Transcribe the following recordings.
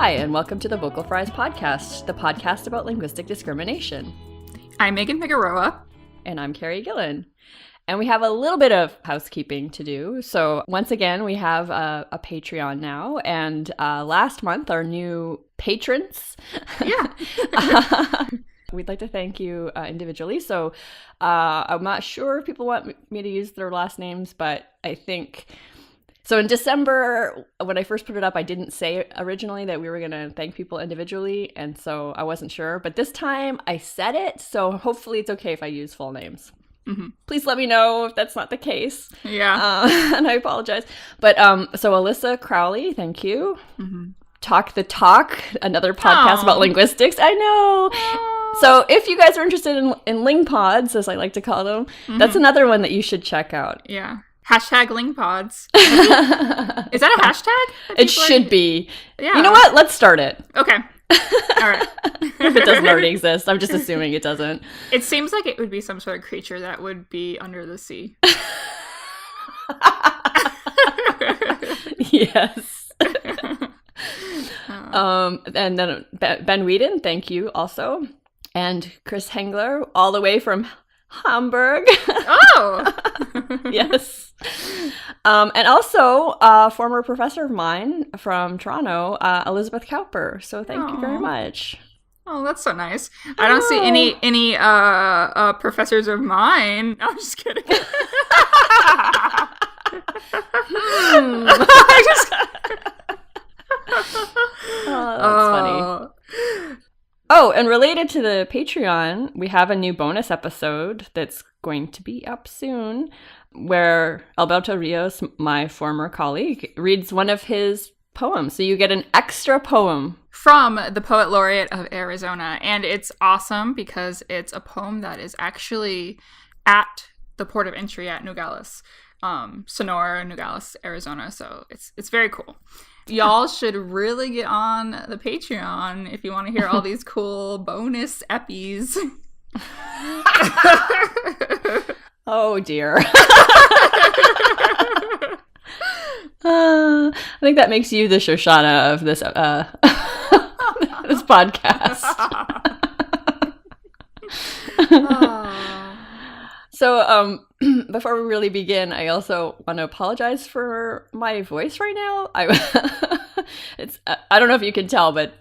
Hi, and welcome to the Vocal Fries Podcast, the podcast about linguistic discrimination. I'm Megan Figueroa. And I'm Carrie Gillen. And we have a little bit of housekeeping to do. So once again, we have a Patreon now. And last month, our new patrons. Yeah. We'd like to thank you individually. So I'm not sure if people want me to use their last names, but I think... So in December, when I first put it up, I didn't say originally that we were going to thank people individually, and so I wasn't sure. But this time, I said it, so hopefully it's okay if I use full names. Mm-hmm. Please let me know if that's not the case. Yeah. And I apologize. But so Alyssa Crowley, thank you. Mm-hmm. Talk the Talk, another podcast about linguistics. I know. So if you guys are interested in Ling Pods, as I like to call them, that's another one that you should check out. Yeah. Hashtag LingPods. Is that a hashtag? It should be. Yeah. You know what? Let's start it. Okay. All right. If it doesn't already exist. I'm just assuming it doesn't. It seems like it would be some sort of creature that would be under the sea. Yes. And then Ben Whedon, thank you also. And Chris Hengler, all the way from Hamburg. Oh! Yes. And also a former professor of mine from Toronto, Elizabeth Cowper. So thank you very much. Oh, that's so nice. I don't see any professors of mine. No, I'm just kidding. That's funny. Oh, and related to the Patreon, we have a new bonus episode that's going to be up soon where Alberto Rios, my former colleague, reads one of his poems. So you get an extra poem. From the Poet Laureate of Arizona. And it's awesome because it's a poem that is actually at the port of entry at Nogales, Sonora, Nogales, Arizona. So it's very cool. Y'all should really get on the Patreon if you want to hear all these cool bonus eppies. Oh, dear. I think that makes you the Shoshana of this this podcast. So, before we really begin, I also want to apologize for my voice right now. I don't know if you can tell, but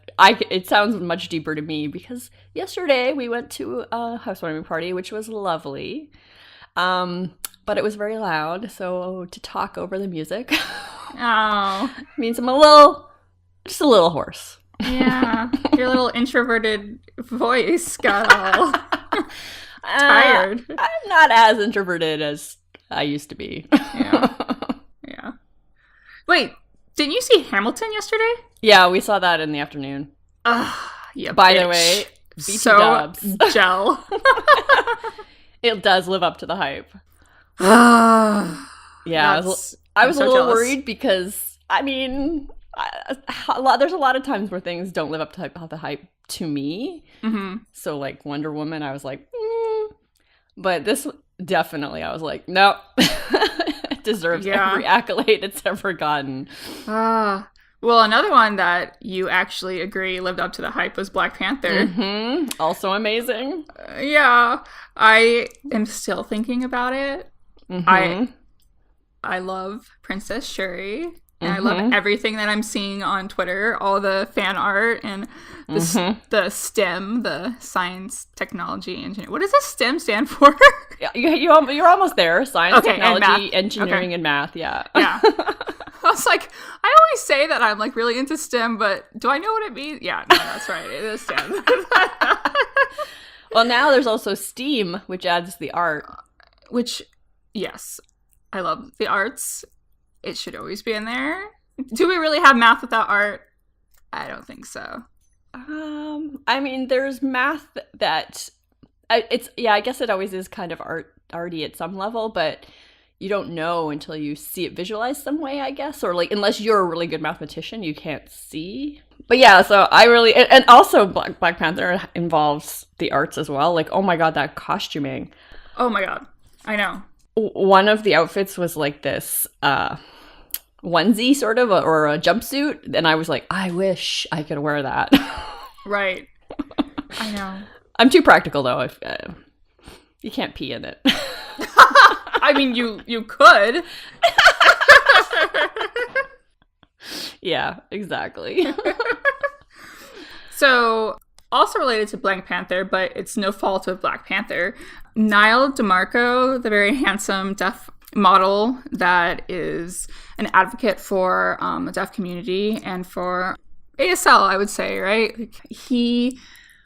it sounds much deeper to me because yesterday we went to a housewarming party, which was lovely. But it was very loud, so to talk over the music means I'm just a little hoarse. Yeah, your little introverted voice got all tired. I'm not as introverted as I used to be. Yeah. Wait, didn't you see Hamilton yesterday? Yeah, we saw that in the afternoon. Yeah. By the way, BT so Dubs. Gel. It does live up to the hype. Yeah, I was a little jealous. worried because, I mean, there's a lot of times where things don't live up to the hype to me. Mm-hmm. So, like, Wonder Woman, I was like, But this, definitely, I was like, no. It deserves every accolade it's ever gotten. Well, another one that you actually agree lived up to the hype was Black Panther. Mm-hmm. Also amazing. Yeah. I am still thinking about it. Mm-hmm. I love Princess Shuri. And I love everything that I'm seeing on Twitter, all the fan art and the STEM, the science, technology, engineering. What does the STEM stand for? Yeah, you're almost there. Science, technology, engineering, and math. Yeah. Yeah. I was like, I always say that I'm like really into STEM, but do I know what it means? Yeah, no, that's right. It is STEM. Well, now there's also STEAM, which adds the art. Which, yes, I love the arts. It should always be in there. Do we really have math without art? I don't think so. I mean, there's math that I guess it always is kind of arty at some level, but you don't know until you see it visualized some way, I guess, or like unless you're a really good mathematician, you can't see. But yeah, so I really and also Black Panther involves the arts as well. Like, oh my god, that costuming. Oh my god, I know. One of the outfits was like this onesie sort of, or a jumpsuit. And I was like, I wish I could wear that. Right. I know. I'm too practical though. If you can't pee in it. I mean, you could. Yeah, exactly. So, also related to Black Panther, but it's no fault of Black Panther, Niall DeMarco, the very handsome deaf model that is an advocate for the deaf community and for ASL, I would say, right? He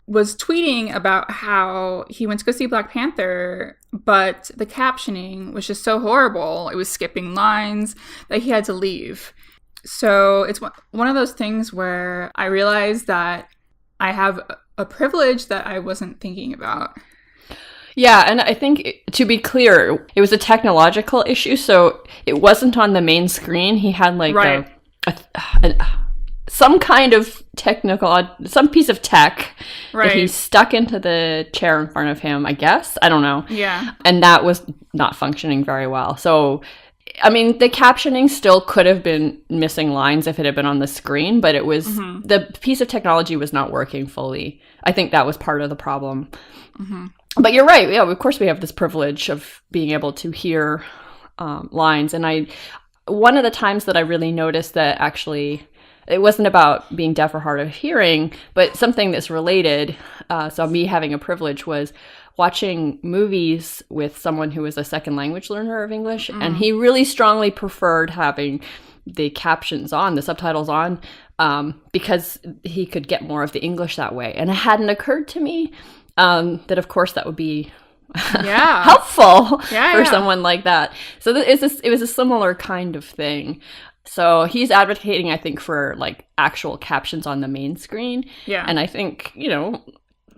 was tweeting about how he went to go see Black Panther, but the captioning was just so horrible. It was skipping lines that he had to leave. So it's one of those things where I realized that I have a privilege that I wasn't thinking about. Yeah, and I think, to be clear, it was a technological issue, so it wasn't on the main screen. He had like right. some kind of some piece of tech right. that he stuck into the chair in front of him, I guess. I don't know. Yeah. And that was not functioning very well. So, I mean, the captioning still could have been missing lines if it had been on the screen, but it was, the piece of technology was not working fully. I think that was part of the problem. Mm-hmm. But you're right. Yeah, of course we have this privilege of being able to hear lines. And one of the times that I really noticed that actually it wasn't about being deaf or hard of hearing, but something that's related. So me having a privilege was watching movies with someone who was a second language learner of English, and he really strongly preferred having the captions on, the subtitles on, because he could get more of the English that way. And it hadn't occurred to me that, of course, that would be helpful for someone like that. So it was a similar kind of thing. So he's advocating, I think, for like actual captions on the main screen. Yeah. And I think,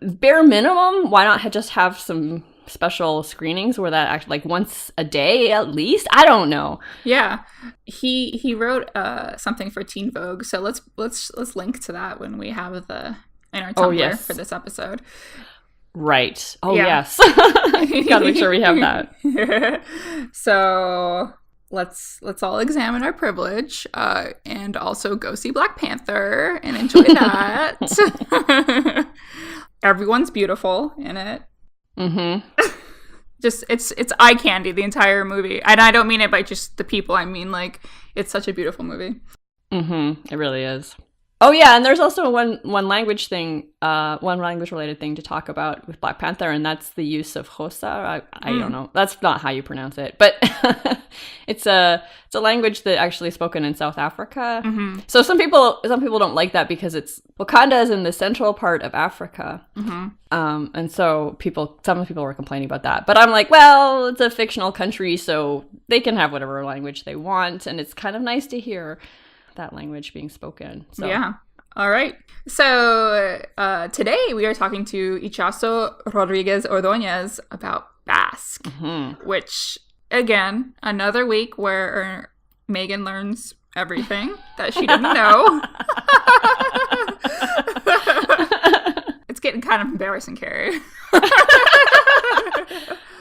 bare minimum, why not just have some special screenings where that actually, like, once a day at least? I don't know. Yeah. He wrote something for Teen Vogue, so let's link to that when we have in our Tumblr for this episode. Right. Oh, yes. Gotta make sure we have that. So let's all examine our privilege and also go see Black Panther and enjoy that. Everyone's beautiful in it. Mm-hmm. Just it's eye candy, the entire movie. And I don't mean it by just the people. I mean, like, it's such a beautiful movie. Mm-hmm. It really is. Oh yeah, and there's also one language related thing to talk about with Black Panther, and that's the use of Xhosa. I don't know. That's not how you pronounce it, but it's a language that actually is spoken in South Africa. Mm-hmm. So some people don't like that because Wakanda is in the central part of Africa, and so some people were complaining about that. But I'm like, well, it's a fictional country, so they can have whatever language they want, and it's kind of nice to hear that language being spoken. So. Yeah. All right. So today we are talking to Itxaso Rodríguez-Ordóñez about Basque, which, again, another week where Megan learns everything that she didn't know. It's getting kind of embarrassing, Carrie.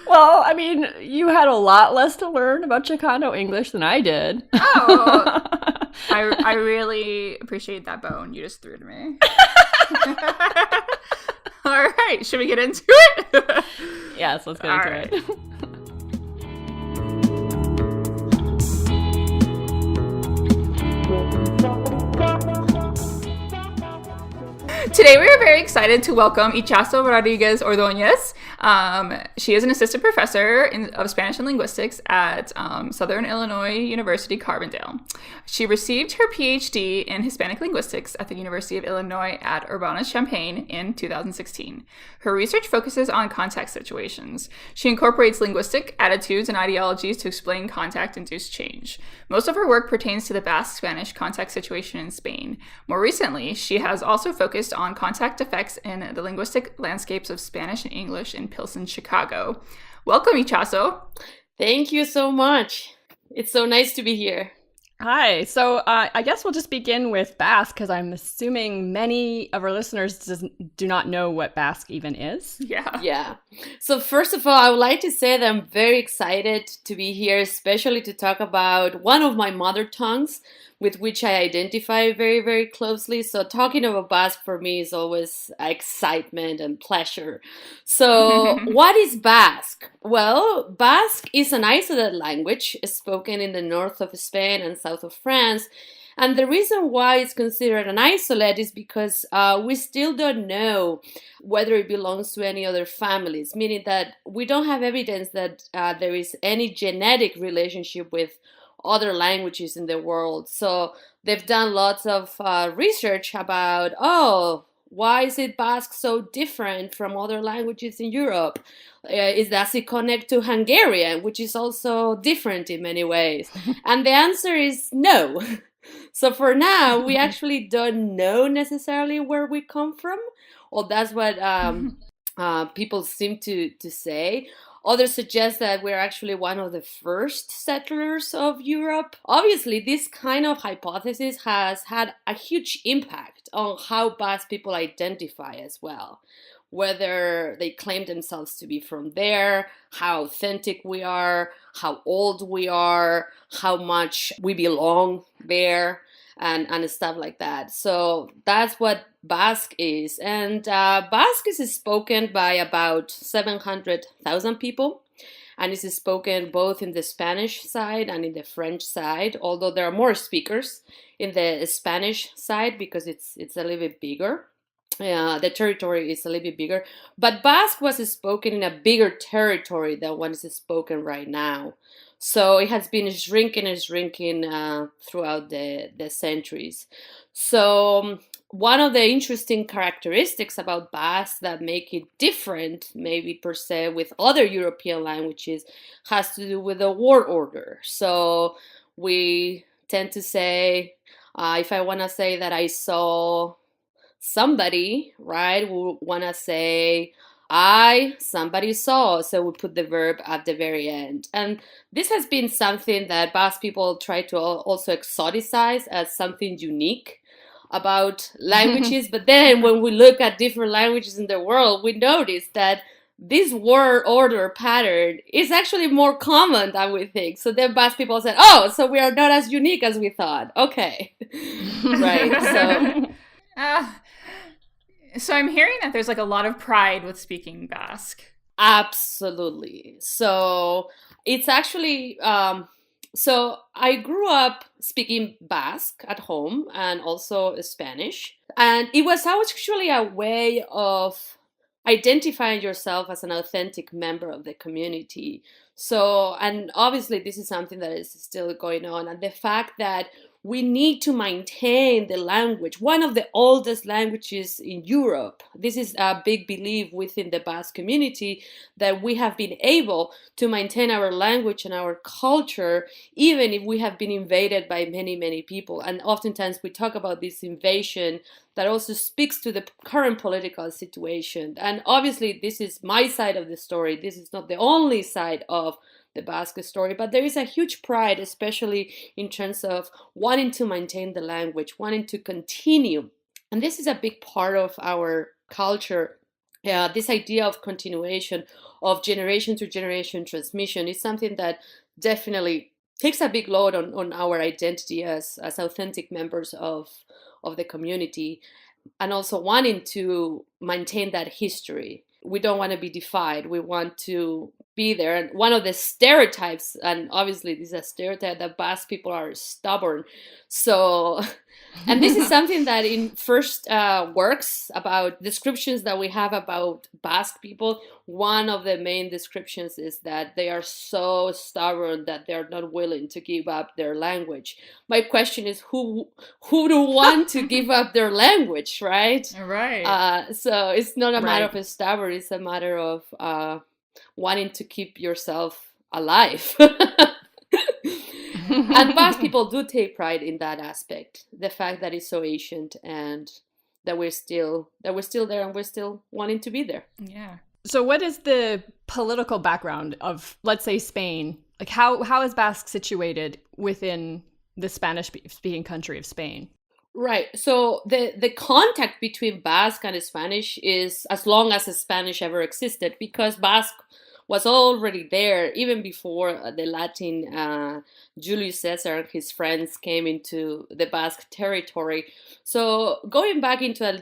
Well, I mean, you had a lot less to learn about Chicano English than I did. Oh, I really appreciate that bone you just threw to me. All right, should we get into it? Yes, let's get into it. Today we are very excited to welcome Itxaso Rodríguez-Ordóñez. She is an assistant professor of Spanish and linguistics at Southern Illinois University Carbondale. She received her PhD in Hispanic linguistics at the University of Illinois at Urbana-Champaign in 2016. Her research focuses on context situations. She incorporates linguistic attitudes and ideologies to explain contact-induced change. Most of her work pertains to the Basque Spanish context situation in Spain. More recently, she has also focused on contact effects in the linguistic landscapes of Spanish and English in Pilsen, Chicago. Welcome, Itxaso. Thank you so much. It's so nice to be here. Hi. So I guess we'll just begin with Basque because I'm assuming many of our listeners do not know what Basque even is. Yeah. Yeah. So first of all, I would like to say that I'm very excited to be here, especially to talk about one of my mother tongues with which I identify very, very closely. So talking about Basque for me is always excitement and pleasure. So what is Basque? Well, Basque is an isolated language spoken in the north of Spain and south of France. And the reason why it's considered an isolate is because we still don't know whether it belongs to any other families, meaning that we don't have evidence that there is any genetic relationship with other languages in the world. So they've done lots of research about, why is it Basque so different from other languages in Europe? Does it connect to Hungarian, which is also different in many ways? And the answer is no. So for now, we actually don't know necessarily where we come from. Well, that's what people seem to say. Others suggest that we're actually one of the first settlers of Europe. Obviously, this kind of hypothesis has had a huge impact on how Basque people identify as well. Whether they claim themselves to be from there, how authentic we are, how old we are, how much we belong there, and stuff like that. So that's what Basque is. And Basque is spoken by about 700,000 people. And it is spoken both in the Spanish side and in the French side, although there are more speakers in the Spanish side because it's a little bit bigger. The territory is a little bit bigger, but Basque was spoken in a bigger territory than what is spoken right now. So it has been shrinking and shrinking throughout the centuries. So one of the interesting characteristics about Basque that make it different, maybe per se, with other European languages has to do with the word order. So we tend to say, if I want to say that I saw somebody, right, we want to say somebody saw, so we put the verb at the very end. And this has been something that Basque people try to also exoticize as something unique about languages. But then when we look at different languages in the world, we notice that this word order pattern is actually more common than we think. So then Basque people said, so we are not as unique as we thought. Okay. Right. So I'm hearing that there's like a lot of pride with speaking Basque. Absolutely. So it's actually, so I grew up speaking Basque at home and also Spanish. And it was actually a way of identifying yourself as an authentic member of the community. So, and obviously this is something that is still going on. And the fact that we need to maintain the language, one of the oldest languages in Europe. This is a big belief within the Basque community that we have been able to maintain our language and our culture, even if we have been invaded by many, many people. And oftentimes we talk about this invasion that also speaks to the current political situation. And obviously this is my side of the story. This is not the only side of the Basque story, but there is a huge pride, especially in terms of wanting to maintain the language, wanting to continue. And this is a big part of our culture. This idea of continuation, of generation to generation transmission is something that definitely takes a big load on our identity as authentic members of the community, and also wanting to maintain that history. We don't want to be defied. We want to be there. And one of the stereotypes, and obviously this is a stereotype, that Basque people are stubborn. So, and this is something that in first works about descriptions that we have about Basque people, one of the main descriptions is that they are so stubborn that they're not willing to give up their language. My question is, who do want to give up their language, right? Right. So it's not a matter of stubborn, it's a matter of wanting to keep yourself alive. And Basque people do take pride in that aspect, the fact that it's so ancient and that we're still there and we're still wanting to be there. Yeah. So what is the political background of, let's say, Spain? Like how is Basque situated within the Spanish-speaking country of Spain. Right. So the contact between Basque and Spanish is as long as Spanish ever existed, because Basque was already there even before the Latin Julius Caesar and his friends came into the Basque territory. So going back into a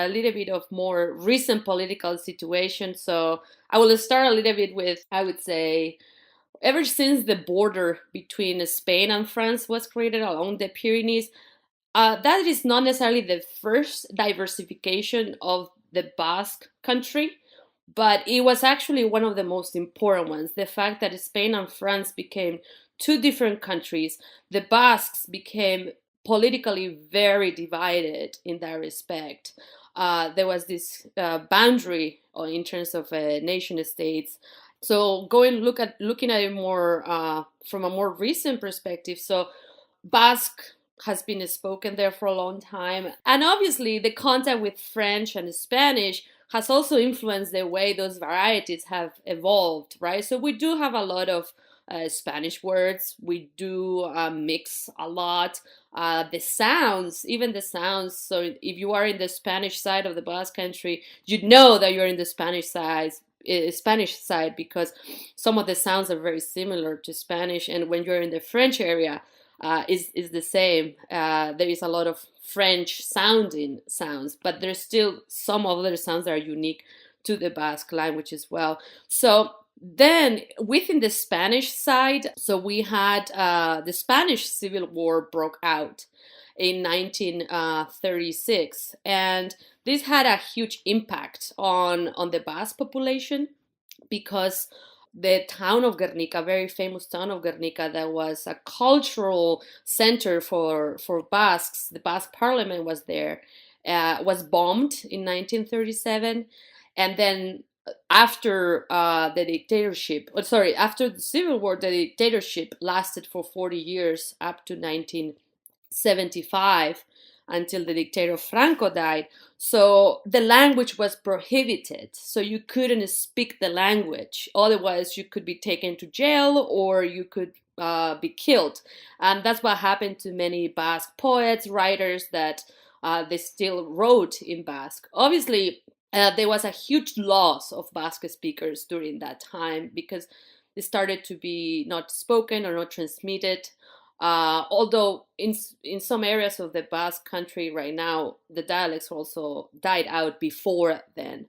little bit of more recent political situation. So I will start a little bit with, I would say, ever since the border between Spain and France was created along the Pyrenees, that is not necessarily the first diversification of the Basque country, but it was actually one of the most important ones. The fact that Spain and France became two different countries, the Basques became politically very divided in that respect. There was this boundary in terms of nation states. So looking at it more from a more recent perspective, so Basque has been spoken there for a long time. And obviously, the contact with French and Spanish has also influenced the way those varieties have evolved, right? So we do have a lot of Spanish words. We do mix a lot. The sounds, even the sounds. So if you are in the Spanish side of the Basque country, you know that you're in the Spanish side because some of the sounds are very similar to Spanish. And when you're in the French area, is the same. There is a lot of French sounding sounds, but there's still some other sounds that are unique to the Basque language as well. So then within the Spanish side, so we had the Spanish Civil War broke out in 1936, and this had a huge impact on the Basque population, because the town of Guernica, very famous town of Guernica, that was a cultural center for Basques. The Basque parliament was there, was bombed in 1937. And then after after the Civil War, the dictatorship lasted for 40 years, up to 1975, until the dictator Franco died. So the language was prohibited. So you couldn't speak the language. Otherwise, you could be taken to jail or you could be killed. And that's what happened to many Basque poets, writers, that they still wrote in Basque. Obviously, there was a huge loss of Basque speakers during that time, because they started to be not spoken or not transmitted. Although in some areas of the Basque country right now, the dialects also died out before then.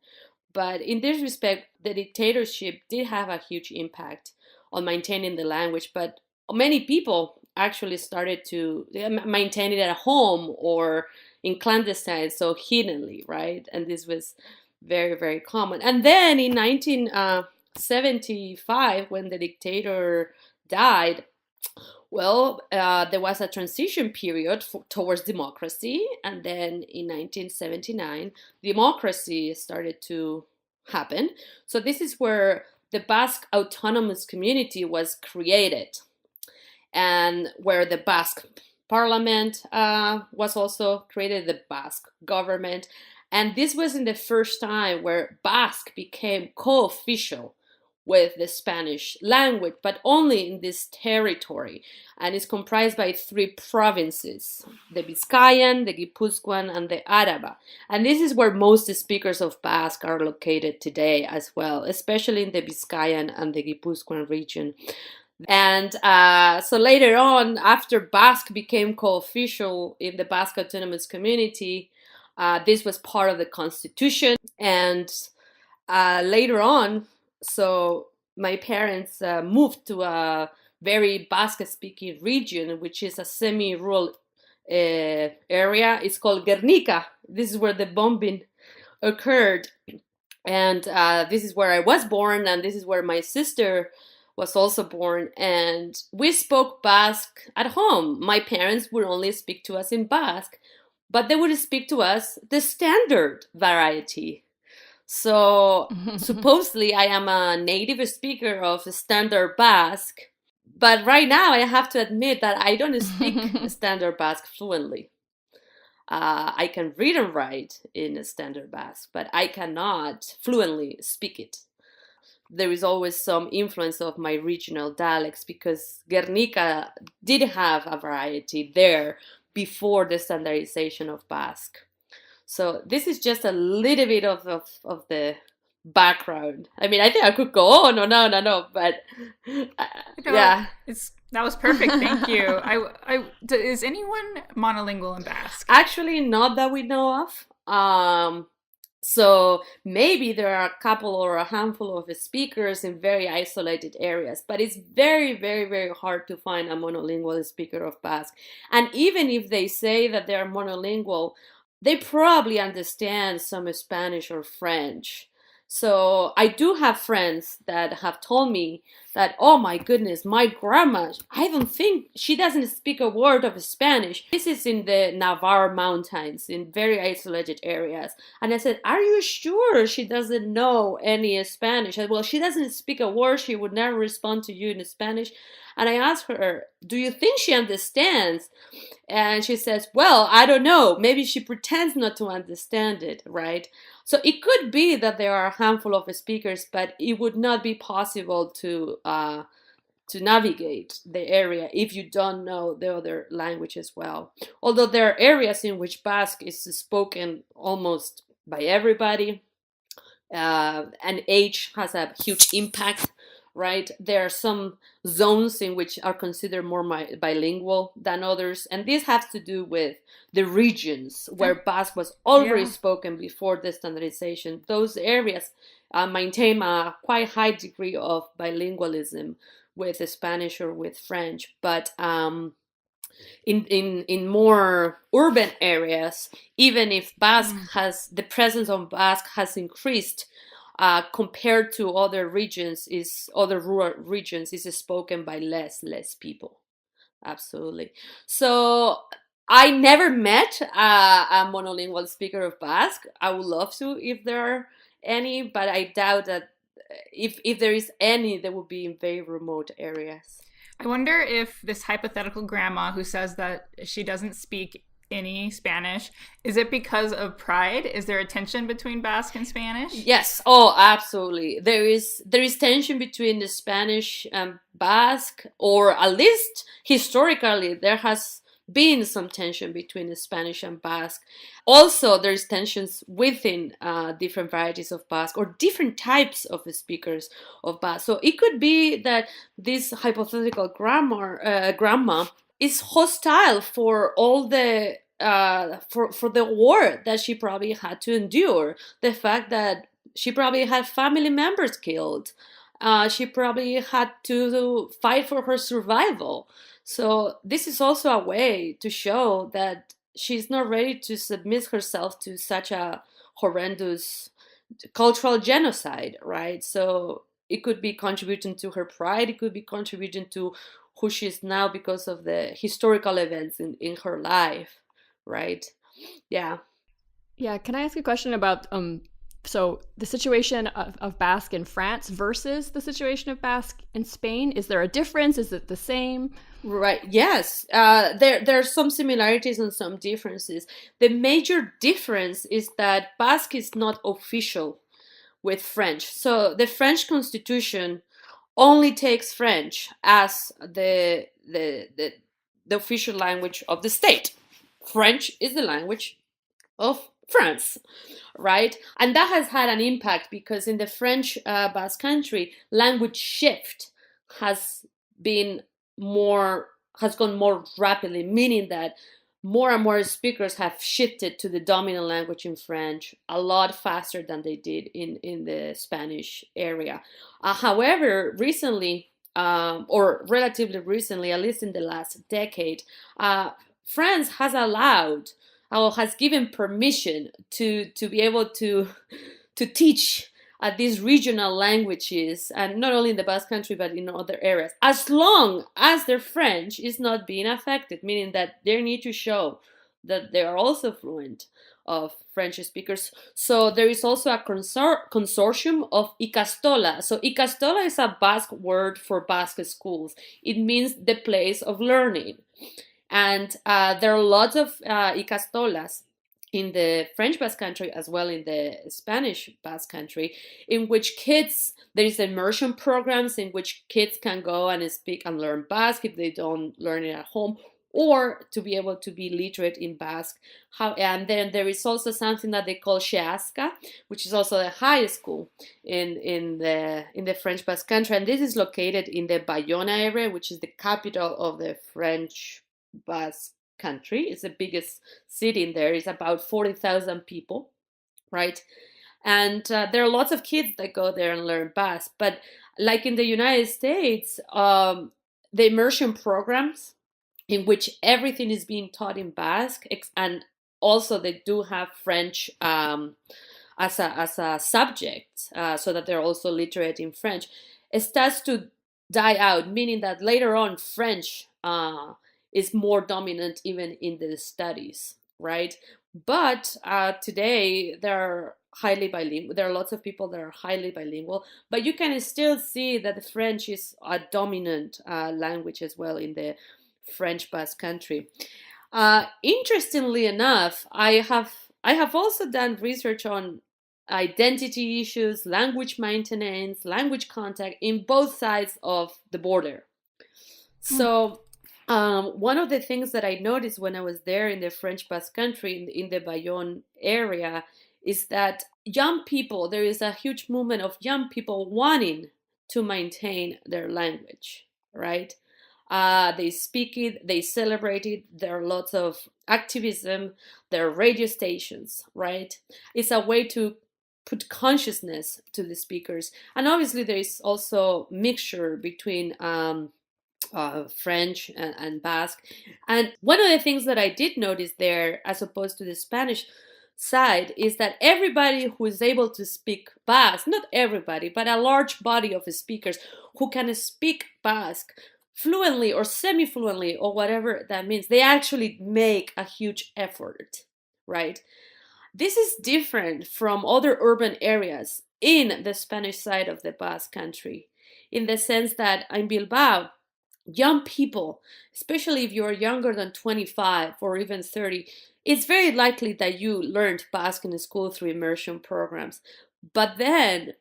But in this respect, the dictatorship did have a huge impact on maintaining the language. But many people actually started to maintain it at home or in clandestine, so hiddenly, right? And this was very, very common. And then in 1975, when the dictator died, well, there was a transition period towards democracy, and then in 1979, democracy started to happen. So this is where the Basque Autonomous Community was created, and where the Basque Parliament was also created, the Basque government. And this wasn't the first time where Basque became co-official with the Spanish language, but only in this territory. And it's comprised by 3 provinces: the Biscayan, the Guipuzcoan, and the Araba. And this is where most speakers of Basque are located today as well, especially in the Biscayan and the Guipuzcoan region. And so later on, after Basque became co-official in the Basque Autonomous Community, this was part of the constitution. And later on, so my parents moved to a very Basque-speaking region, which is a semi-rural area. It's called Guernica. This is where the bombing occurred. And this is where I was born, and this is where my sister was also born. And we spoke Basque at home. My parents would only speak to us in Basque, but they would speak to us the standard variety. So supposedly I am a native speaker of Standard Basque, but right now I have to admit that I don't speak Standard Basque fluently. I can read and write in Standard Basque, but I cannot fluently speak it. there is always some influence of my regional dialects, because Guernica did have a variety there before the standardization of Basque. So this is just a little bit of the background. I mean, I think I could go on or no, but yeah. That was perfect. Thank you. Is anyone monolingual in Basque? Actually, not that we know of. So maybe there are a couple or a handful of speakers in very isolated areas, but it's very, very, very hard to find a monolingual speaker of Basque. And even if they say that they're monolingual, they probably understand some Spanish or French. So I do have friends that have told me that, oh my goodness, my grandma, I don't think she doesn't speak a word of Spanish. This is in the Navarre Mountains, in very isolated areas. And I said, are you sure she doesn't know any Spanish? I said, well, she doesn't speak a word. She would never respond to you in Spanish. And I asked her, do you think she understands? And she says, well, I don't know. Maybe she pretends not to understand it, right? So it could be that there are a handful of speakers, but it would not be possible to navigate the area if you don't know the other language as well. Although there are areas in which Basque is spoken almost by everybody, and age has a huge impact. Right, there are some zones in which are considered more bilingual than others, and this has to do with the regions where Basque was already spoken before the standardization. Those areas maintain a quite high degree of bilingualism with Spanish or with French, but in more urban areas, even if the presence of Basque has increased, compared to other rural regions, is spoken by less people. Absolutely. So I never met a monolingual speaker of Basque. I would love to if there are any, but I doubt that if there is any, there will be in very remote areas. I wonder if this hypothetical grandma who says that she doesn't speak any Spanish, is it because of pride? Is there a tension between Basque and Spanish? Yes. Oh, absolutely. There is tension between the Spanish and Basque, or at least historically there has been some tension between the Spanish and Basque. Also, there's tensions within different varieties of Basque or different types of speakers of Basque. So it could be that this hypothetical grandma is hostile for all the for the war that she probably had to endure. The fact that she probably had family members killed. She probably had to fight for her survival. So this is also a way to show that she's not ready to submit herself to such a horrendous cultural genocide, right? So it could be contributing to her pride. It could be contributing to who she is now because of the historical events in her life, right? Yeah. Yeah, can I ask a question about so the situation of Basque in France versus the situation of Basque in Spain? Is there a difference? Is it the same? Right. Yes. There are some similarities and some differences. The major difference is that Basque is not official with French. So the French Constitution only takes French as the official language of the state. French is the language of France, right? And that has had an impact because in the French Basque Country, language shift has gone more rapidly, meaning that more and more speakers have shifted to the dominant language in French a lot faster than they did in the Spanish area. However, recently, or relatively recently, at least in the last decade, France has allowed or has given permission to be able to teach these regional languages, and not only in the Basque Country but in other areas, as long as their French is not being affected, meaning that they need to show that they are also fluent of French speakers. So there is also a consortium of Ikastola. So Ikastola is a Basque word for Basque schools. It means the place of learning. And there are lots of Ikastolas in the French Basque Country as well in the Spanish Basque Country, in which there is immersion programs in which kids can go and speak and learn Basque if they don't learn it at home, or to be able to be literate in Basque. And then there is also something that they call Sheasca, which is also the highest school in the French Basque Country, and this is located in the Bayona area, which is the capital of the French Basque Country. It's the biggest city in there. It's about 40,000 people, right? And there are lots of kids that go there and learn Basque. But like in the United States, the immersion programs in which everything is being taught in Basque, and also they do have French as a subject, so that they're also literate in French. It starts to die out, meaning that later on French is more dominant even in the studies, right? But today there are highly bilingual. There are lots of people that are highly bilingual, but you can still see that the French is a dominant language as well in the French Basque Country. Interestingly enough, I have also done research on identity issues, language maintenance, language contact in both sides of the border. So one of the things that I noticed when I was there in the French Basque Country, in the Bayonne area, is that young people, there is a huge movement of young people wanting to maintain their language, right? They speak it, they celebrate it. There are lots of activism. There are radio stations, right? It's a way to put consciousness to the speakers. And obviously there is also mixture between French and Basque. And one of the things that I did notice there, as opposed to the Spanish side, is that everybody who is able to speak Basque, not everybody, but a large body of speakers who can speak Basque fluently or semi-fluently or whatever that means, they actually make a huge effort, right? This is different from other urban areas in the Spanish side of the Basque Country, in the sense that in Bilbao, young people, especially if you're younger than 25 or even 30, it's very likely that you learned Basque in school through immersion programs. But then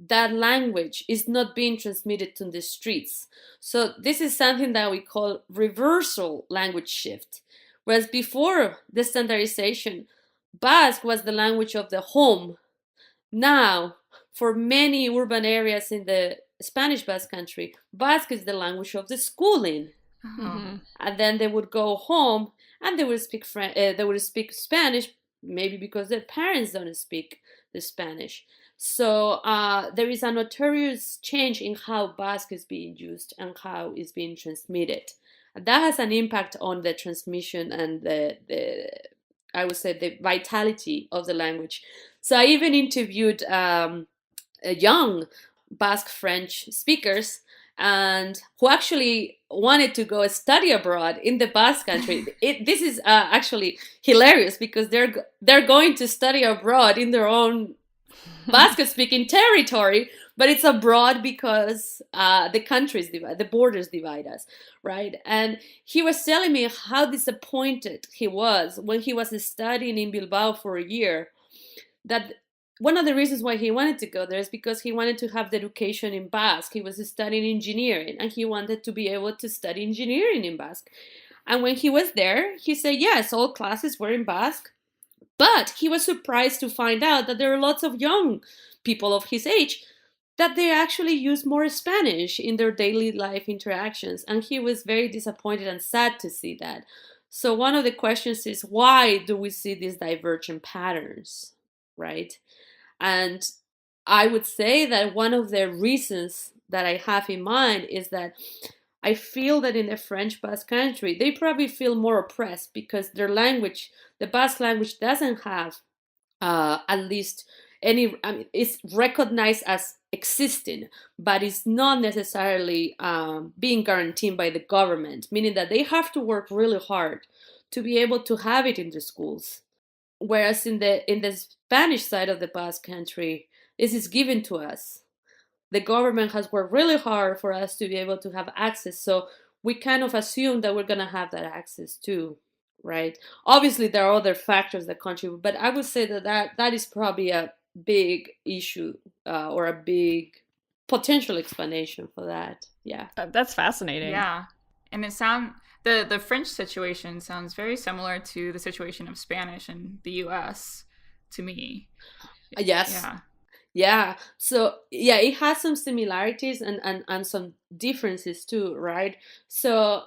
that language is not being transmitted to the streets. So this is something that we call reversal language shift. Whereas before the standardization, Basque was the language of the home. Now, for many urban areas in the Spanish Basque Country, Basque is the language of the schooling. Mm-hmm. And then they would go home and they would speak Spanish, maybe because their parents don't speak the Spanish. So there is a notorious change in how Basque is being used and how it's being transmitted. And that has an impact on the transmission and the I would say the vitality of the language. So I even interviewed young Basque French speakers and who actually wanted to go study abroad in the Basque Country. This is actually hilarious because they're going to study abroad in their own Basque-speaking territory, but it's abroad because the countries divide, the borders divide us, right? And he was telling me how disappointed he was when he was studying in Bilbao for a year. That one of the reasons why he wanted to go there is because he wanted to have the education in Basque. He was studying engineering, and he wanted to be able to study engineering in Basque. And when he was there, he said, yes, all classes were in Basque. But he was surprised to find out that there are lots of young people of his age that they actually use more Spanish in their daily life interactions. And he was very disappointed and sad to see that. So one of the questions is, why do we see these divergent patterns, right? And I would say that one of the reasons that I have in mind is that I feel that in the French Basque Country, they probably feel more oppressed because their language, the Basque language, doesn't have at least any, it's recognized as existing, but it's not necessarily being guaranteed by the government, meaning that they have to work really hard to be able to have it in the schools. Whereas in the Spanish side of the Basque Country, this is given to us. The government has worked really hard for us to be able to have access, so we kind of assume that we're going to have that access too, right? Obviously, there are other factors that contribute, but I would say that is probably a big issue or a big potential explanation for that. Yeah. That's fascinating. Yeah. And the French situation sounds very similar to the situation of Spanish in the US to me. Yes. Yeah. Yeah. So yeah, it has some similarities and some differences too, right? So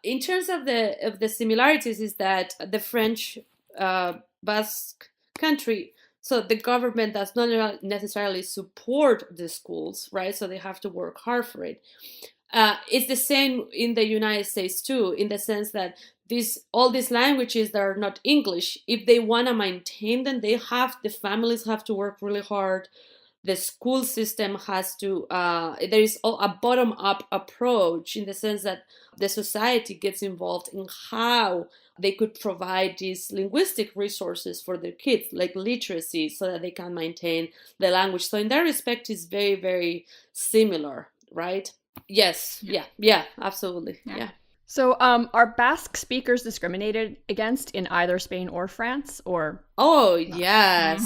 in terms of the similarities is that the French Basque country, so the government does not necessarily support the schools, right? So they have to work hard for it. It's the same in the United States too, in the sense that all these languages that are not English, if they want to maintain them, the families have to work really hard. The school system has to. There is a bottom-up approach in the sense that the society gets involved in how they could provide these linguistic resources for their kids, like literacy, so that they can maintain the language. So in that respect, it's very, very similar, right? Yes. Yeah. Absolutely. Yeah. So, are Basque speakers discriminated against in either Spain or France, or? Oh, yes.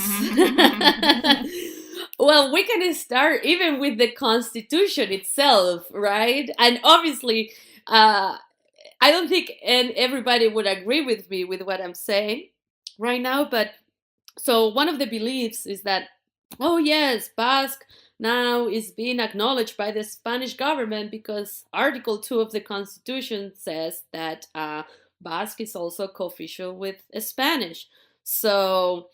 Well, we can start even with the Constitution itself, right? And obviously, I don't think everybody would agree with me with what I'm saying right now, but so one of the beliefs is that, oh yes, Basque now is being acknowledged by the Spanish government because Article 2 of the Constitution says that Basque is also co-official with Spanish. So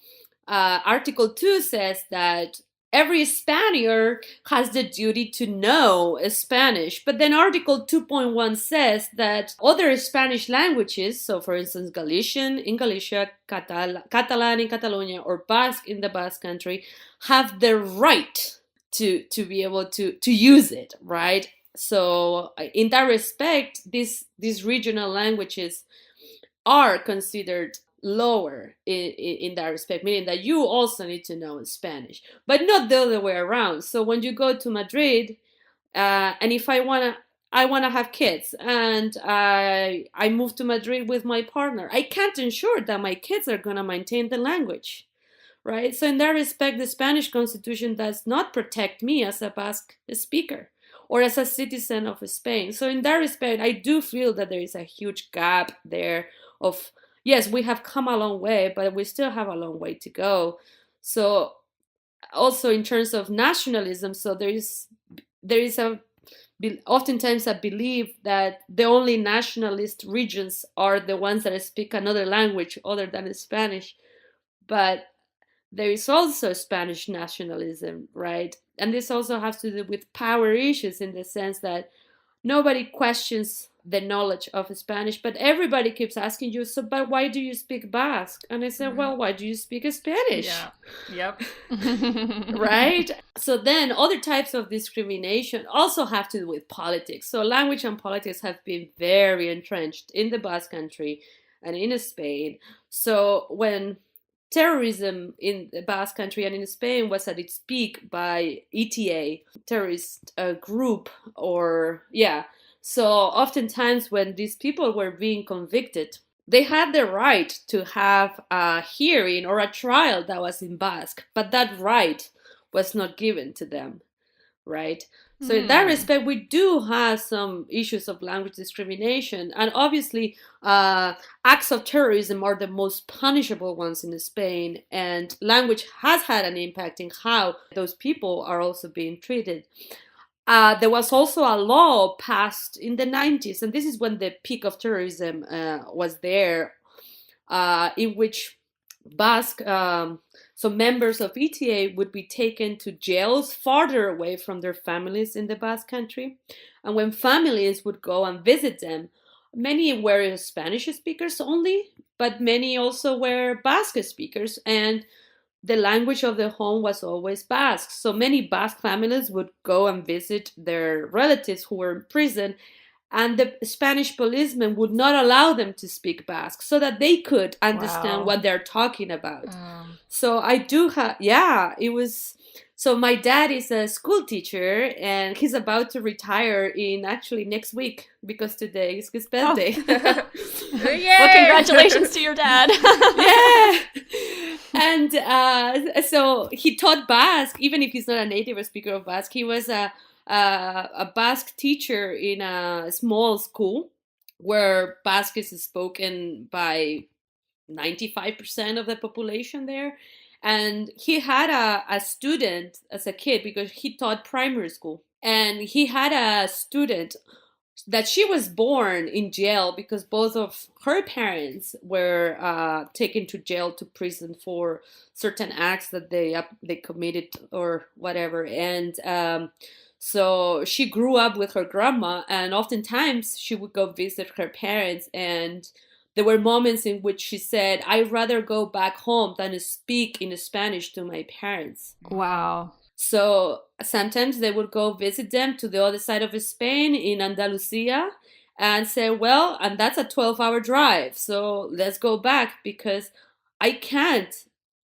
Article 2 says that every Spaniard has the duty to know Spanish. But then Article 2.1 says that other Spanish languages, so for instance, Galician in Galicia, Catalan in Catalonia, or Basque in the Basque country, have the right to be able to use it, right? So in that respect, these regional languages are considered lower in that respect, meaning that you also need to know Spanish, but not the other way around. So when you go to Madrid, and if I wanna have kids, and I move to Madrid with my partner, I can't ensure that my kids are gonna maintain the language, right? So in that respect, the Spanish Constitution does not protect me as a Basque speaker or as a citizen of Spain. So in that respect, I do feel that there is a huge gap there of, yes, we have come a long way, but we still have a long way to go. So also in terms of nationalism, so there is oftentimes a belief that the only nationalist regions are the ones that speak another language other than Spanish. But there is also Spanish nationalism, right? And this also has to do with power issues in the sense that nobody questions the knowledge of Spanish, but everybody keeps asking you, so, but why do you speak Basque? And I said, well, why do you speak Spanish? Yeah. Yep. Right? So then other types of discrimination also have to do with politics. So language and politics have been very entrenched in the Basque country and in Spain. So when terrorism in the Basque country and in Spain was at its peak by ETA, terrorist group, so oftentimes when these people were being convicted, they had the right to have a hearing or a trial that was in Basque, but that right was not given to them, right? So in that respect, we do have some issues of language discrimination. And obviously, acts of terrorism are the most punishable ones in Spain. And language has had an impact in how those people are also being treated. There was also a law passed in the 90s, and this is when the peak of terrorism was there, in which Basque, so members of ETA would be taken to jails farther away from their families in the Basque country. And when families would go and visit them, many were Spanish speakers only, but many also were Basque speakers. And the language of the home was always Basque. So many Basque families would go and visit their relatives who were in prison. And the Spanish policemen would not allow them to speak Basque so that they could understand what they're talking about. So I do have, it was, so my dad is a school teacher and he's about to retire in actually next week because today is his birthday. Well, congratulations to your dad. Yeah. And so he taught Basque, even if he's not a native speaker of Basque. He was a Basque teacher in a small school where Basque is spoken by 95% of the population there. And he had a student as a kid because he taught primary school. And he had a student that she was born in jail because both of her parents were taken to jail, to prison for certain acts that they committed or whatever. And so she grew up with her grandma, and oftentimes she would go visit her parents, and there were moments in which she said, I'd rather go back home than speak in Spanish to my parents. Wow. So sometimes they would go visit them to the other side of Spain in Andalusia and say, well, and that's a 12-hour drive. So let's go back because I can't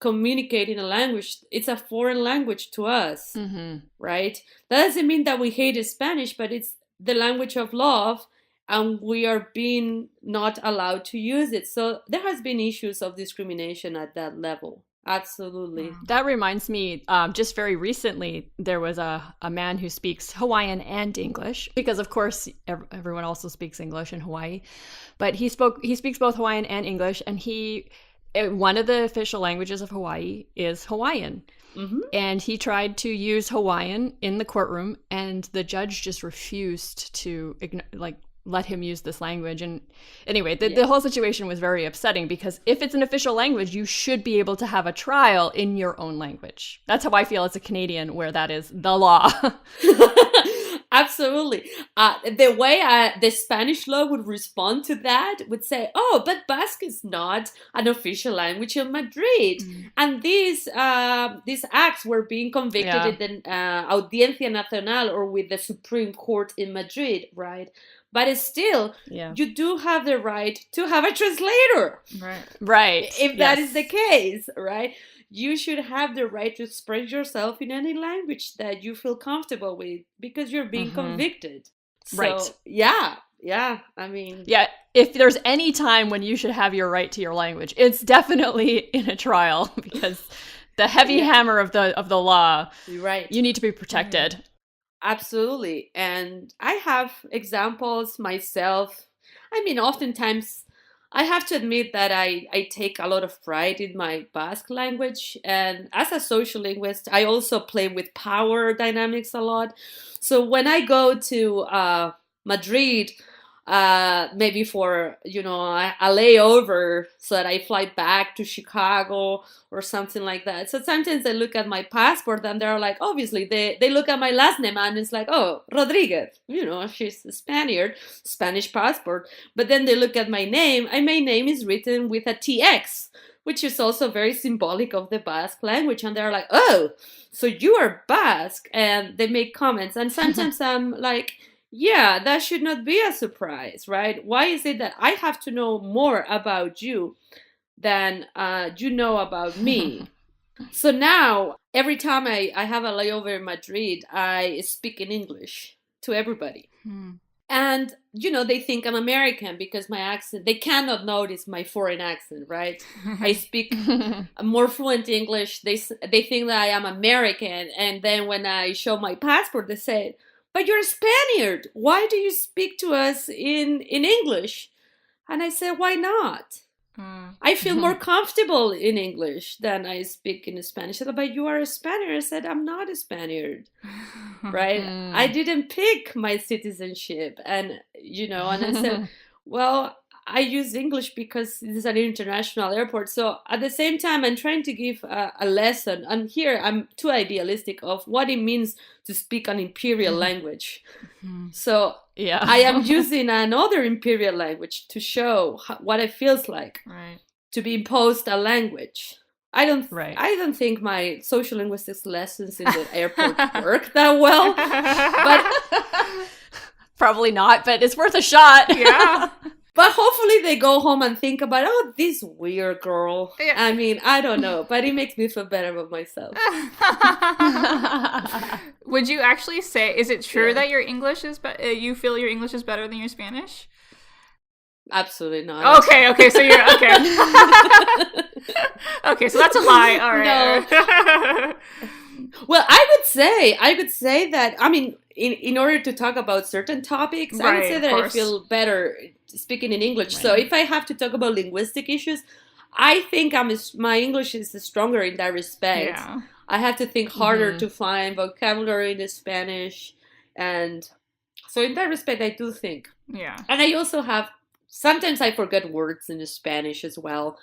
communicate in a language. It's a foreign language to us, right? That doesn't mean that we hate Spanish, but it's the language of love, and we are being not allowed to use it. So there has been issues of discrimination at that level. Absolutely. That reminds me, just very recently, there was a man who speaks Hawaiian and English, because of course everyone also speaks English in Hawaii, but he speaks both Hawaiian and English, and one of the official languages of Hawaii is Hawaiian. And he tried to use Hawaiian in the courtroom, and the judge just refused to let him use this language. And anyway, the whole situation was very upsetting, because if it's an official language, you should be able to have a trial in your own language. That's how I feel as a Canadian, where that is the law. Absolutely. The way the Spanish law would respond to that would say, oh, but Basque is not an official language in Madrid. And these acts were being convicted in the Audiencia Nacional, or with the Supreme Court in Madrid, right? But still, you do have the right to have a translator. Right. If that is the case, right? You should have the right to express yourself in any language that you feel comfortable with, because you're being convicted. So, right. Yeah. I mean... Yeah, if there's any time when you should have your right to your language, it's definitely in a trial, because the heavy hammer of the law, right, you need to be protected. Absolutely. And I have examples myself. I mean, oftentimes I have to admit that I take a lot of pride in my Basque language. And as a social linguist, I also play with power dynamics a lot. So when I go to Madrid, maybe for, a layover so that I fly back to Chicago or something like that. So sometimes they look at my passport and they're like, obviously, they look at my last name and it's like, oh, Rodriguez, she's a Spaniard, Spanish passport. But then they look at my name, and my name is written with a TX, which is also very symbolic of the Basque language. And they're like, oh, so you are Basque. And they make comments. And sometimes I'm like, yeah, that should not be a surprise, right? Why is it that I have to know more about you than you know about me? So now, every time I have a layover in Madrid, I speak in English to everybody. And, they think I'm American because my accent, they cannot notice my foreign accent, right? I speak more fluent English. They think that I am American. And then when I show my passport, they say, but you're a Spaniard. Why do you speak to us in English? And I said, why not? I feel more comfortable in English than I speak in Spanish. They said, but you are a Spaniard. I said, I'm not a Spaniard, right? I didn't pick my citizenship. And, and I said, well, I use English because this is an international airport. So at the same time, I'm trying to give a lesson. And here I'm too idealistic of what it means to speak an imperial language. So I am using another imperial language to show what it feels like to be imposed a language. I don't think my social linguistics lessons in the airport work that well. But Probably not, but it's worth a shot. Yeah. But hopefully they go home and think about, oh, this weird girl. Yeah. I mean, I don't know, but it makes me feel better about myself. Would you actually say, is it true Yeah. that your English is, you feel your English is better than your Spanish? Absolutely not. Okay, so you're, okay. Okay, so that's a lie, all right. Well, I would say that, I mean, in order to talk about certain topics, I would Right, say of that I course. feel better speaking in English. So Right. if I have to talk about linguistic issues, I think my English is stronger in that respect. Yeah. I have to think harder Mhm. to find vocabulary in the Spanish. And so in that respect, I do think. Yeah. And I also sometimes I forget words in the Spanish as well.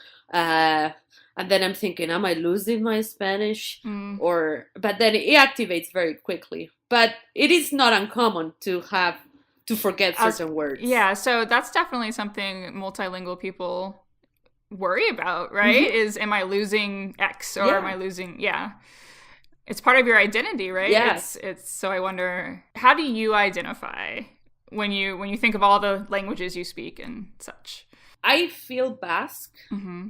And then I'm thinking, am I losing my Spanish? Mm. But then it activates very quickly. But it is not uncommon to forget certain words. Yeah, so that's definitely something multilingual people worry about, right? Mm-hmm. Am I losing X or Yeah. am I losing, yeah. It's part of your identity, right? Yeah. It's so I wonder, how do you identify when you think of all the languages you speak and such? I feel Basque. Mm-hmm.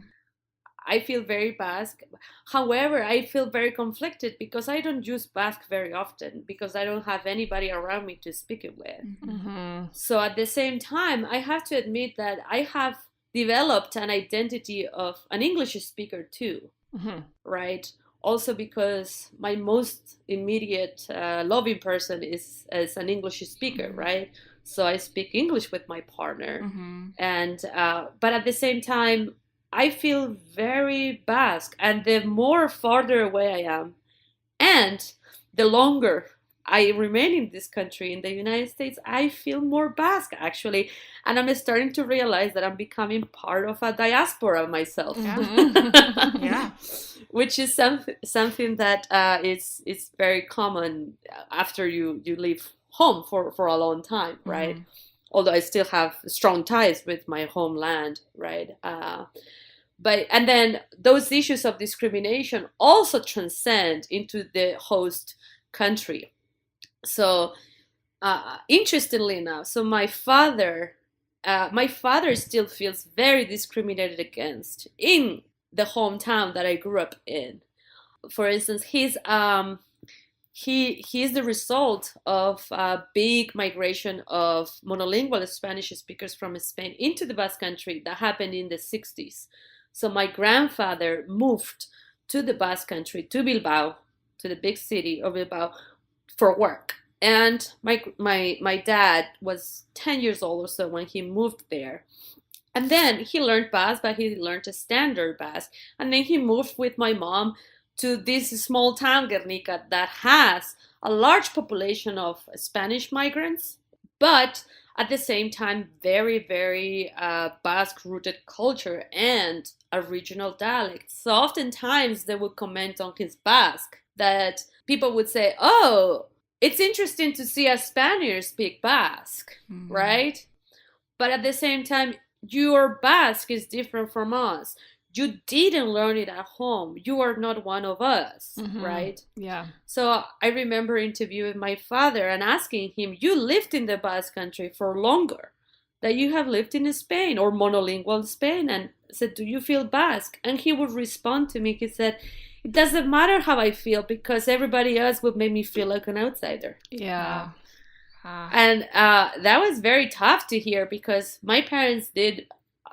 I feel very Basque. However, I feel very conflicted because I don't use Basque very often because I don't have anybody around me to speak it with. Mm-hmm. So at the same time, I have to admit that I have developed an identity of an English speaker too, Mm-hmm. right? Also because my most immediate loving person is an English speaker, right? So I speak English with my partner. Mm-hmm. And but at the same time, I feel very Basque, and the more farther away I am, and the longer I remain in this country, in the United States, I feel more Basque actually, and I'm starting to realize that I'm becoming part of a diaspora myself. Mhm. Yeah. Which is something that it's very common after you leave home for a long time, right? Although I still have strong ties with my homeland, right? And then those issues of discrimination also transcend into the host country. So interestingly enough, so my father still feels very discriminated against in the hometown that I grew up in. For instance, he's the result of a big migration of monolingual Spanish speakers from Spain into the Basque Country that happened in the 60s. So my grandfather moved to the Basque Country, to Bilbao, to the big city of Bilbao, for work. And my dad was 10 years old or so when he moved there. And then he learned Basque, but he learned a standard Basque. And then he moved with my mom to this small town, Guernica, that has a large population of Spanish migrants, but at the same time, very, very Basque-rooted culture and a regional dialect. So oftentimes they would comment on his Basque, that people would say, oh, it's interesting to see a Spaniard speak Basque, right? But at the same time, your Basque is different from us. You didn't learn it at home. You are not one of us, right? Yeah. So I remember interviewing my father and asking him, you lived in the Basque Country for longer than you have lived in Spain or monolingual Spain. And said, do you feel Basque? And he would respond to me, he said, it doesn't matter how I feel because everybody else would make me feel like an outsider. Yeah. And that was very tough to hear because my parents did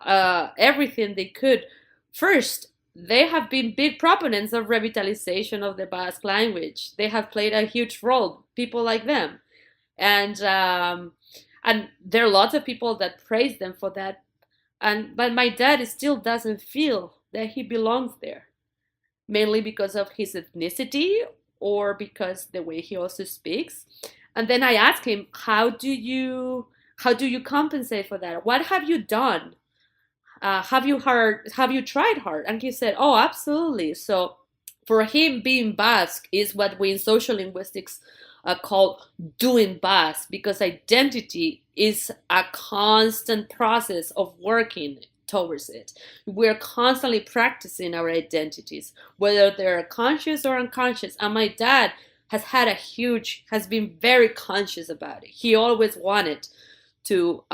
everything they could. First, they have been big proponents of revitalization of the Basque language. They have played a huge role, people like them. And there are lots of people that praise them for that. But my dad still doesn't feel that he belongs there, mainly because of his ethnicity or because the way he also speaks. And then I asked him, how do you compensate for that? What have you done? Have you tried hard? And he said, oh, absolutely. So for him, being Basque is what we in social linguistics call doing Basque, because identity is a constant process of working towards it. We're constantly practicing our identities, whether they're conscious or unconscious. And my dad has been very conscious about it. He always wanted to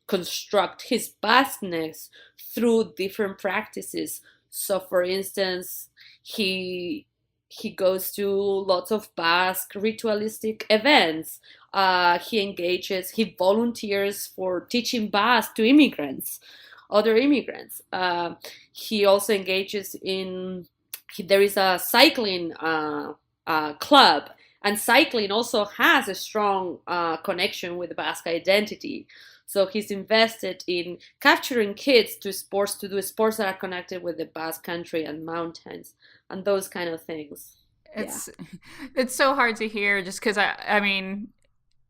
construct his Basqueness through different practices. So, for instance, he goes to lots of Basque ritualistic events. He volunteers for teaching Basque to other immigrants. He also engages there is a cycling club, and cycling also has a strong connection with Basque identity. So he's invested in capturing kids to do sports that are connected with the Basque country and mountains and those kind of things. It's so hard to hear just because I mean,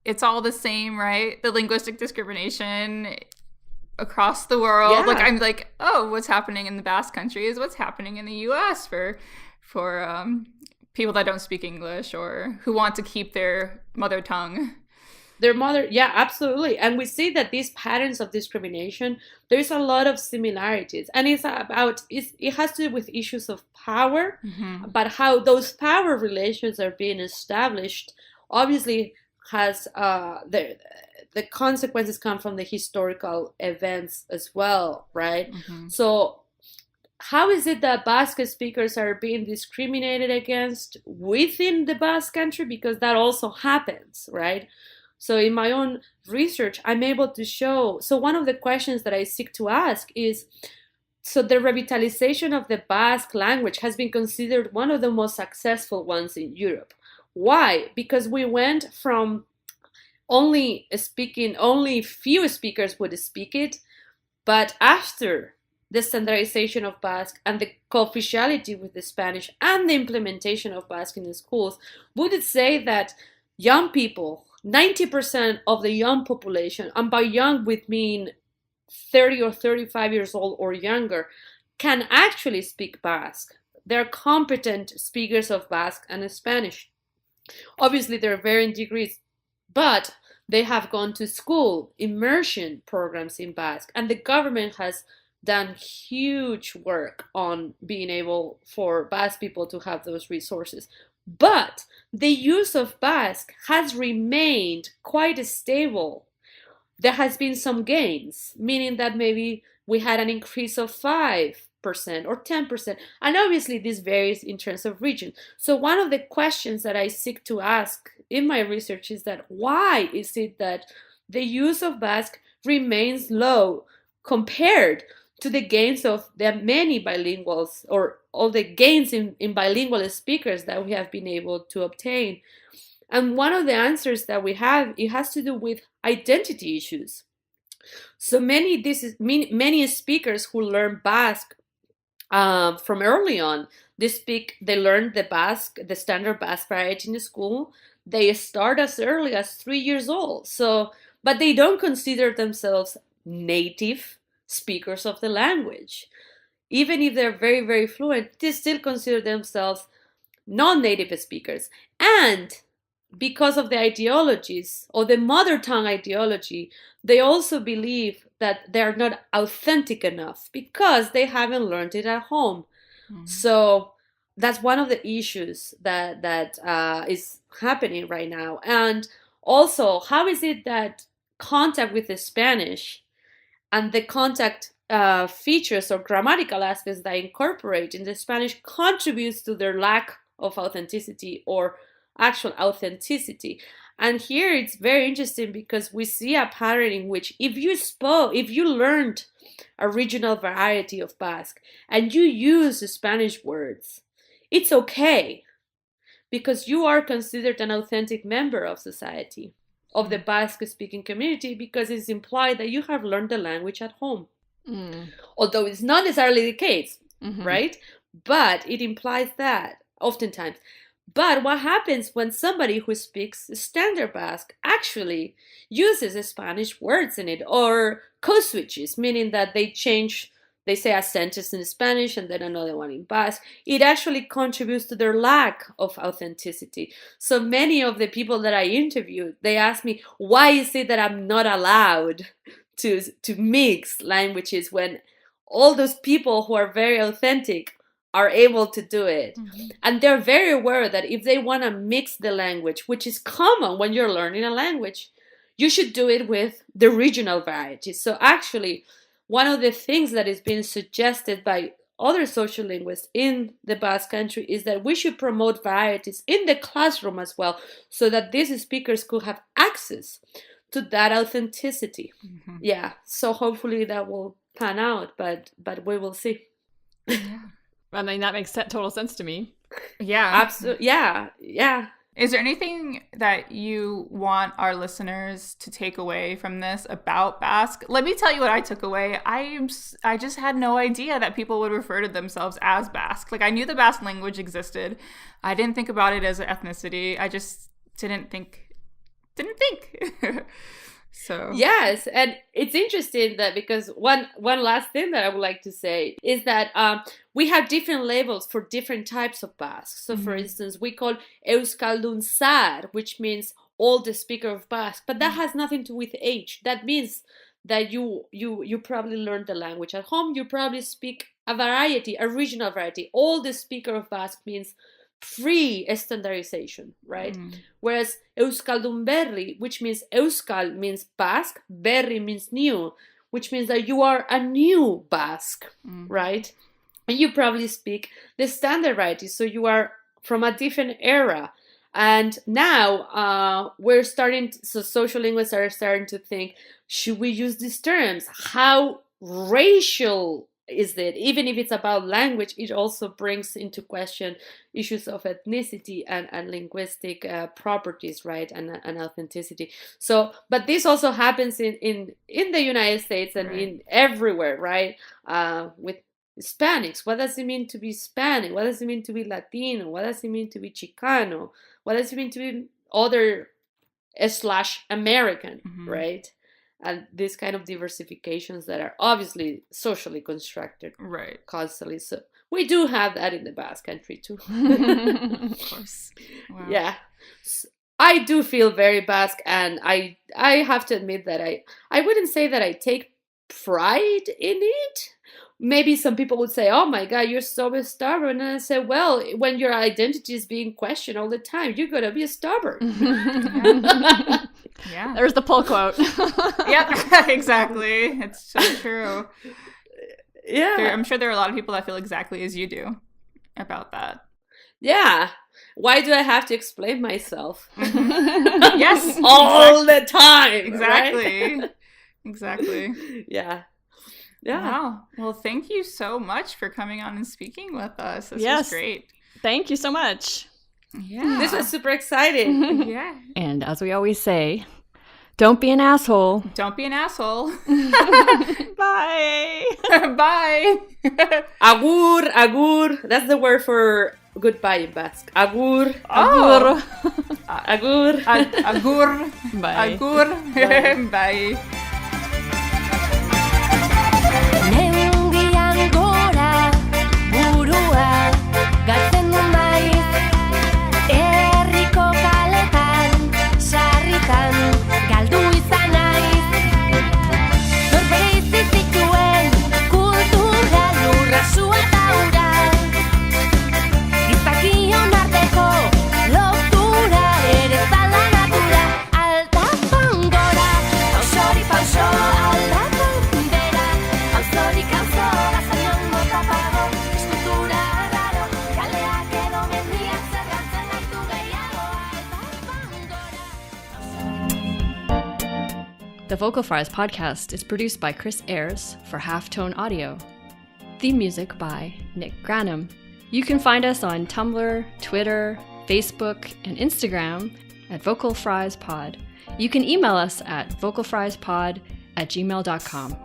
it's all the same, right? The linguistic discrimination across the world. Yeah. Like I'm like, oh, what's happening in the Basque country is what's happening in the U.S. for people that don't speak English or who want to keep their mother tongue. Yeah, absolutely. And we see that these patterns of discrimination, there's a lot of similarities. And it has to do with issues of power, but how those power relations are being established obviously has the consequences come from the historical events as well, right? So how is it that Basque speakers are being discriminated against within the Basque country? Because that also happens, right? So in my own research, I'm able to show, so one of the questions that I seek to ask is, so the revitalization of the Basque language has been considered one of the most successful ones in Europe. Why? Because we went from only few speakers would speak it, but after the standardization of Basque and the co-officiality with the Spanish and the implementation of Basque in the schools, would it say that young people, 90% of the young population, and by young we mean 30 or 35 years old or younger, can actually speak Basque. They're competent speakers of Basque and Spanish. Obviously, there are varying degrees, but they have gone to school, immersion programs in Basque, and the government has done huge work on being able for Basque people to have those resources. But the use of Basque has remained quite stable. There has been some gains, meaning that maybe we had an increase of 5% or 10%. And obviously this varies in terms of region. So one of the questions that I seek to ask in my research is that why is it that the use of Basque remains low compared to the gains of the many bilinguals or all the gains in bilingual speakers that we have been able to obtain? And one of the answers that we have, it has to do with identity issues. So many speakers who learn Basque from early on, they learn the standard Basque variety in the school. They start as early as 3 years old. But they don't consider themselves native speakers of the language. Even if they're very, very fluent, they still consider themselves non-native speakers. And because of the ideologies or the mother tongue ideology, they also believe that they're not authentic enough because they haven't learned it at home. So that's one of the issues that is happening right now. And also, how is it that contact with the Spanish and the contact features or grammatical aspects that I incorporate in the Spanish contributes to their lack of authenticity or actual authenticity? And here it's very interesting because we see a pattern in which if you learned a regional variety of Basque and you use Spanish words, it's okay because you are considered an authentic member of society, of the Basque-speaking community, because it's implied that you have learned the language at home. Although it's not necessarily the case, right? But it implies that oftentimes. But what happens when somebody who speaks standard Basque actually uses Spanish words in it, or code switches, meaning that they say a sentence in Spanish and then another one in Basque, it actually contributes to their lack of authenticity. So many of the people that I interviewed, they ask me, why is it that I'm not allowed to mix languages when all those people who are very authentic are able to do it. Mm-hmm. And they're very aware that if they want to mix the language, which is common when you're learning a language, you should do it with the regional varieties. So actually, one of the things that is being suggested by other social linguists in the Basque Country is that we should promote varieties in the classroom as well, so that these speakers could have access to that authenticity. Mm-hmm. Yeah, so hopefully that will pan out, but we will see. Yeah. I mean, that makes total sense to me. Yeah. Absolutely. Yeah. Is there anything that you want our listeners to take away from this about Basque? Let me tell you what I took away. I just had no idea that people would refer to themselves as Basque. Like, I knew the Basque language existed. I didn't think about it as an ethnicity. I just didn't think. So yes, and it's interesting that because one last thing that I would like to say is that we have different labels for different types of Basque. So, for instance, we call Euskaldun Zahar, which means old speaker of Basque, but that has nothing to do with age. That means that you probably learned the language at home. You probably speak a regional variety. Old speaker of Basque means free standardization, right? Whereas Euskaldun Berri, which means Euskal means Basque, Berri means new, which means that you are a new Basque, right? And you probably speak the standard variety, so you are from a different era. And now social linguists are starting to think, should we use these terms? How racial is that? Even if it's about language, it also brings into question issues of ethnicity and linguistic properties, right, and authenticity. So, but this also happens in the United States and in everywhere, right? With Hispanics, what does it mean to be Hispanic? What does it mean to be Latino? What does it mean to be Chicano? What does it mean to be other / American, right? And these kind of diversifications that are obviously socially constructed constantly. So we do have that in the Basque Country too. Of course. Wow. Yeah. So I do feel very Basque, and I have to admit that I wouldn't say that I take pride in it. Maybe some people would say, oh my God, you're so stubborn. And I say, well, when your identity is being questioned all the time, you're going to be stubborn. Yeah. There's the pull quote. Yep, exactly. It's so true. Yeah. I'm sure there are a lot of people that feel exactly as you do about that. Yeah. Why do I have to explain myself? Yes. All the time. Exactly. Right? Exactly. Yeah. Wow. Well, thank you so much for coming on and speaking with us. This was great. Thank you so much. Yeah. This was super exciting. Yeah. And as we always say, don't be an asshole. Don't be an asshole. Bye. Bye. Agur, agur. That's the word for goodbye in Basque. Agur. Agur. Agur. Agur. Bye. Agur. Bye. Neungian gora, burua, galtzen du maiz, herriko kaletan, sarritan, galdu izan naiz. Norbere izi zituen, kultura lurra sua eta ura. Gizakion arteko, lotura ere zala natura. Altapan gora, pausori pauso, aldapan bera. Pausori kauzo, gazaion mota pago, eskultura raro, kaleak edo mendiak zerratzen gaitu gehiago. Altapan gora. The Vocal Fries podcast is produced by Chris Ayers for Halftone Audio. Theme music by Nick Granum. You can find us on Tumblr, Twitter, Facebook, and Instagram at Vocal Fries Pod. You can email us at vocalfriespod@gmail.com.